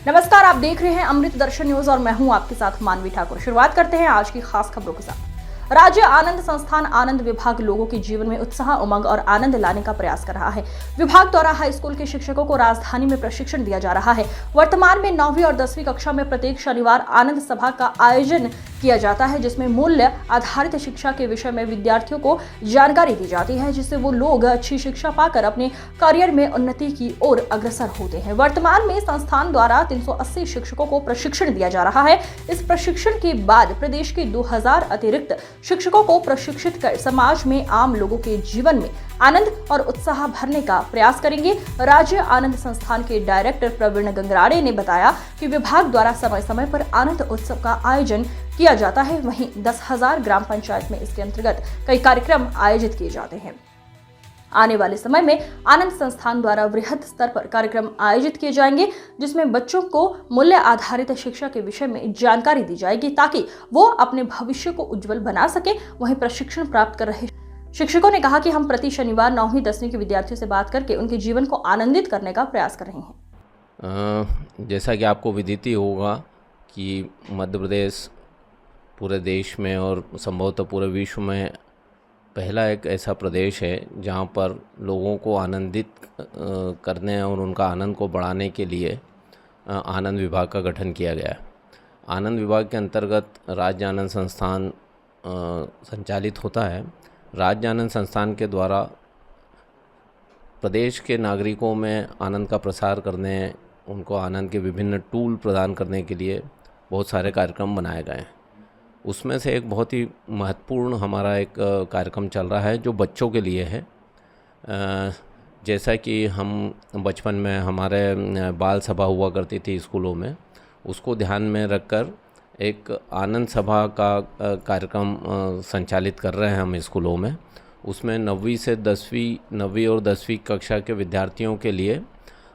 नमस्कार, आप देख रहे हैं अमृत दर्शन न्यूज और मैं हूं आपके साथ मानवी ठाकुर। शुरुआत करते हैं आज की खास खबरों के साथ। राज्य आनंद संस्थान आनंद विभाग लोगों के जीवन में उत्साह, उमंग और आनंद लाने का प्रयास कर रहा है। विभाग द्वारा हाई स्कूल के शिक्षकों को राजधानी में प्रशिक्षण दिया जा रहा है। वर्तमान में 9वीं और 10वीं कक्षा में प्रत्येक शनिवार आनंद सभा का आयोजन किया जाता है, जिसमें मूल्य आधारित शिक्षा के विषय में विद्यार्थियों को जानकारी दी जाती है, जिससे वो लोग अच्छी शिक्षा पाकर अपने करियर में उन्नति की ओर अग्रसर होते हैं। वर्तमान में संस्थान द्वारा 380 शिक्षकों को प्रशिक्षण दिया जा रहा है। इस प्रशिक्षण के बाद प्रदेश के 2000 अतिरिक्त शिक्षकों को प्रशिक्षित कर समाज में आम लोगों के जीवन में आनंद और उत्साह भरने का प्रयास करेंगे। राज्य आनंद संस्थान के डायरेक्टर प्रवीण गंगराड़े ने बताया कि विभाग द्वारा समय समय पर आनंद उत्सव का आयोजन किया जाता है। वहीं 10,000 ग्राम पंचायत में इसके अंतर्गत कई कार्यक्रम आयोजित किए जाते हैं। आने वाले समय में आनंद संस्थान द्वारा वृहद स्तर पर कार्यक्रम आयोजित किए जाएंगे, जिसमें बच्चों को मूल्य आधारित शिक्षा के विषय में जानकारी दी जाएगी ताकि वो अपने भविष्य को उज्जवल बना सके। वहीं प्रशिक्षण प्राप्त कर रहे शिक्षकों ने कहा कि हम प्रति शनिवार 9वीं 10वीं के विद्यार्थियों से बात करके उनके जीवन को आनंदित करने का प्रयास कर रहे हैं। जैसा कि आपको विदित ही होगा कि मध्य प्रदेश पूरे देश में और संभवतः पूरे विश्व में पहला एक ऐसा प्रदेश है जहाँ पर लोगों को आनंदित करने और उनका आनंद को बढ़ाने के लिए आनंद विभाग का गठन किया गया है। आनंद विभाग के अंतर्गत राज्य आनंद संस्थान संचालित होता है। राज्य आनंद संस्थान के द्वारा प्रदेश के नागरिकों में आनंद का प्रसार करने, उनको आनंद के विभिन्न टूल प्रदान करने के लिए बहुत सारे कार्यक्रम बनाए गए हैं। उसमें से एक बहुत ही महत्वपूर्ण हमारा एक कार्यक्रम चल रहा है जो बच्चों के लिए है। जैसा कि हम बचपन में हमारे बाल सभा हुआ करती थी स्कूलों में, उसको ध्यान में रखकर एक आनंद सभा का कार्यक्रम संचालित कर रहे हैं हम स्कूलों में। उसमें 9वीं और 10वीं कक्षा के विद्यार्थियों के लिए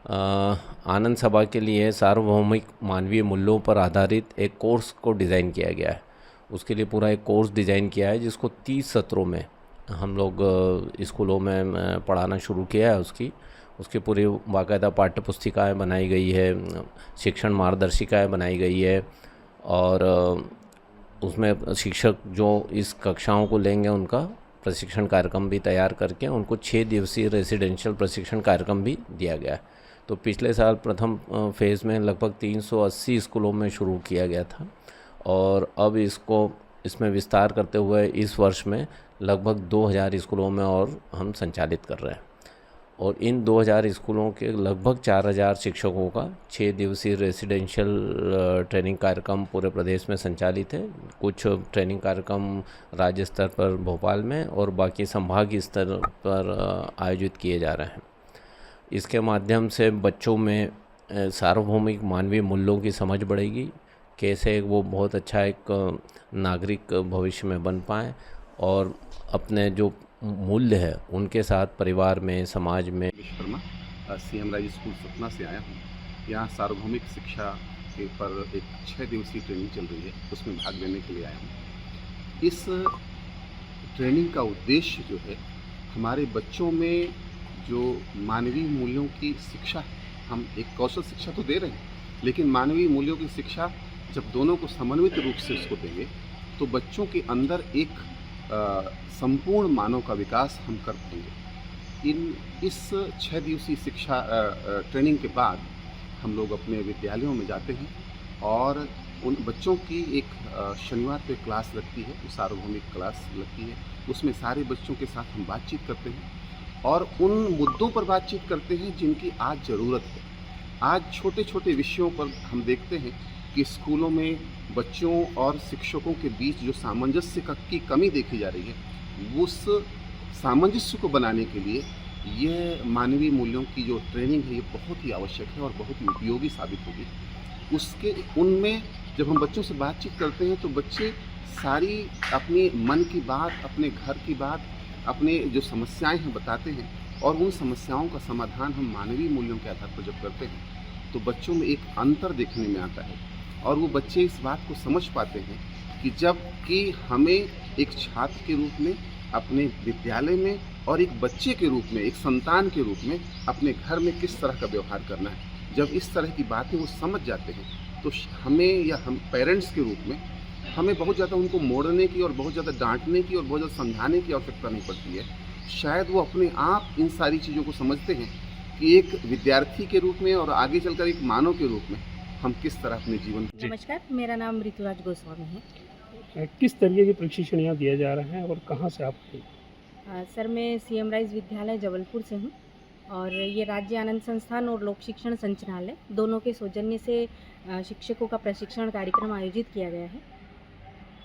आनंद सभा के लिए सार्वभौमिक मानवीय मूल्यों पर आधारित एक कोर्स को डिज़ाइन किया गया है। उसके लिए पूरा एक कोर्स डिज़ाइन किया है जिसको 30 सत्रों में हम लोग स्कूलों में पढ़ाना शुरू किया है। उसकी पूरी बाकायदा पाठ्य पुस्तिकाएँ बनाई गई है, शिक्षण मार्गदर्शिकाएँ बनाई गई है और उसमें शिक्षक जो इस कक्षाओं को लेंगे उनका प्रशिक्षण कार्यक्रम भी तैयार करके उनको 6 दिवसीय रेसिडेंशियल प्रशिक्षण कार्यक्रम भी दिया गया है। तो पिछले साल प्रथम फेज़ में लगभग 380 स्कूलों में शुरू किया गया था और अब इसमें विस्तार करते हुए इस वर्ष में लगभग 2000 स्कूलों में और हम संचालित कर रहे हैं। और इन 2000 स्कूलों के लगभग 4000 शिक्षकों का 6 दिवसीय रेसिडेंशियल ट्रेनिंग कार्यक्रम पूरे प्रदेश में संचालित है। कुछ ट्रेनिंग कार्यक्रम राज्य स्तर पर भोपाल में और बाकी संभागीय स्तर पर आयोजित किए जा रहे हैं। इसके माध्यम से बच्चों में सार्वभौमिक मानवीय मूल्यों की समझ बढ़ेगी, कैसे वो बहुत अच्छा एक नागरिक भविष्य में बन पाएँ और अपने जो मूल्य है उनके साथ परिवार में, समाज में। Vishwakarma CM rise school Satna से आया हूँ। यहाँ सार्वभौमिक शिक्षा के पर एक 6 दिवसीय ट्रेनिंग चल रही है, उसमें भाग लेने के लिए आया हूँ। इस ट्रेनिंग का उद्देश्य जो है, हमारे बच्चों में जो मानवीय मूल्यों की शिक्षा है, हम एक कौशल शिक्षा तो दे रहे हैं, लेकिन मानवीय मूल्यों की शिक्षा जब दोनों को समन्वित रूप से उसको देंगे तो बच्चों के अंदर एक संपूर्ण मानव का विकास हम कर पाएंगे। इस 6 दिवसीय शिक्षा ट्रेनिंग के बाद हम लोग अपने विद्यालयों में जाते हैं और उन बच्चों की एक शनिवार पे क्लास लगती है, सार्वभौमिक क्लास लगती है। उसमें सारे बच्चों के साथ हम बातचीत करते हैं और उन मुद्दों पर बातचीत करते हैं जिनकी आज ज़रूरत है। आज छोटे छोटे विषयों पर हम देखते हैं कि स्कूलों में बच्चों और शिक्षकों के बीच जो सामंजस्य की कमी देखी जा रही है, उस सामंजस्य को बनाने के लिए ये मानवीय मूल्यों की जो ट्रेनिंग है ये बहुत ही आवश्यक है और बहुत ही उपयोगी साबित होगी। उनमें जब हम बच्चों से बातचीत करते हैं तो बच्चे सारी अपनी मन की बात, अपने घर की बात, अपने जो समस्याएं हैं बताते हैं और उन समस्याओं का समाधान हम मानवीय मूल्यों के आधार पर जब करते हैं तो बच्चों में एक अंतर देखने में आता है और वो बच्चे इस बात को समझ पाते हैं कि जब कि हमें एक छात्र के रूप में अपने विद्यालय में और एक बच्चे के रूप में, एक संतान के रूप में अपने घर में किस तरह का व्यवहार करना है। जब इस तरह की बातें वो समझ जाते हैं तो हमें या हम पेरेंट्स के रूप में हमें बहुत ज़्यादा उनको मोड़ने की और बहुत ज़्यादा डांटने की और बहुत ज़्यादा समझाने की आवश्यकता नहीं पड़ती है। शायद वो अपने आप इन सारी चीज़ों को समझते हैं कि एक विद्यार्थी के रूप में और आगे चलकर एक मानव के रूप में हम किस तरह अपने जीवन नमस्कार, मेरा नाम ऋतुराज गोस्वामी है। किस तरीके की प्रशिक्षण यहाँ दिया जा रहा है और कहाँ से आप हैं? सर, मैं सीएम राइज विद्यालय जबलपुर से हूँ और ये राज्य आनंद संस्थान और लोक शिक्षण संचालय दोनों के सौजन्य से शिक्षकों का प्रशिक्षण कार्यक्रम आयोजित किया गया है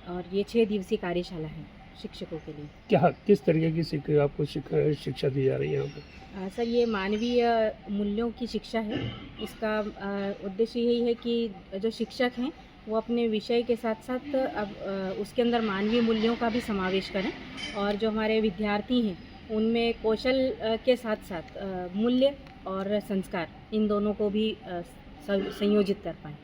और ये 6 दिवसीय कार्यशाला है शिक्षकों के लिए। क्या किस तरीके की आपको शिक्षा दी जा रही है यहाँ पर? सर, ये मानवीय मूल्यों की शिक्षा है। इसका उद्देश्य यही है कि जो शिक्षक हैं वो अपने विषय के साथ साथ अब उसके अंदर मानवीय मूल्यों का भी समावेश करें और जो हमारे विद्यार्थी हैं उनमें कौशल के साथ साथ मूल्य और संस्कार इन दोनों को भी संयोजित कर पाएँ।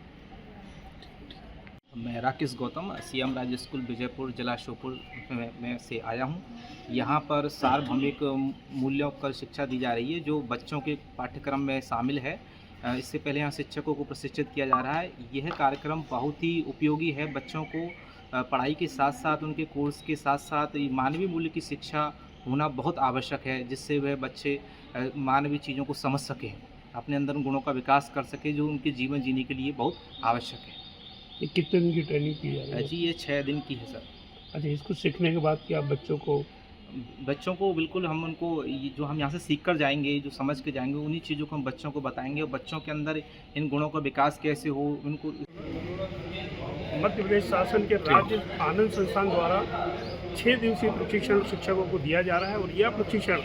मैं राकेश गौतम सीएम राज स्कूल विजयपुर जिला श्योपुर में से आया हूं। यहां पर सार्वभौमिक मूल्यों पर शिक्षा दी जा रही है जो बच्चों के पाठ्यक्रम में शामिल है। इससे पहले यहाँ शिक्षकों को प्रशिक्षित किया जा रहा है। यह कार्यक्रम बहुत ही उपयोगी है। बच्चों को पढ़ाई के साथ साथ उनके कोर्स के साथ साथ मानवीय मूल्य की शिक्षा होना बहुत आवश्यक है, जिससे वह बच्चे मानवीय चीज़ों को समझ सकें, अपने अंदर उन गुणों का विकास कर सकें जो उनके जीवन जीने के लिए बहुत आवश्यक है। ये कितने दिन की ट्रेनिंग की जा रही है? जी, ये 6 दिन की है सर। अच्छा, इसको सीखने के बाद क्या बच्चों को बिल्कुल हम उनको जो हम यहाँ से सीख कर जाएंगे, जो समझ के जाएंगे, उन्हीं चीज़ों को हम बच्चों को बताएंगे और बच्चों के अंदर इन गुणों का विकास कैसे हो उनको। मध्य प्रदेश शासन के राज्य आनंद संस्थान द्वारा 6 दिवसीय प्रशिक्षण शिक्षकों को दिया जा रहा है और यह प्रशिक्षण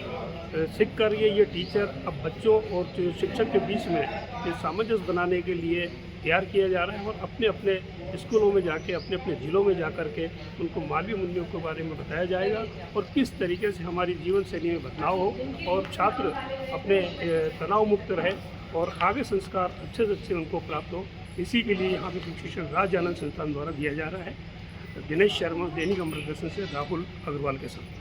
सीख कर ये टीचर अब बच्चों और शिक्षक के बीच में ये सामंजस्य बनाने के लिए तैयार किया जा रहा है और अपने अपने स्कूलों में जाके अपने अपने ज़िलों में जा कर के उनको मानवीय मूल्यों के बारे में बताया जाएगा और किस तरीके से हमारी जीवन शैली में बदलाव हो और छात्र अपने तनाव मुक्त रहे और आगे संस्कार अच्छे से अच्छे उनको प्राप्त हो। इसी के लिए यहाँ पे प्रशिक्षण राज्य आनंद संस्थान द्वारा दिया जा रहा है। दिनेश शर्मा, दैनिक अमृत दर्शन से राहुल अग्रवाल के साथ।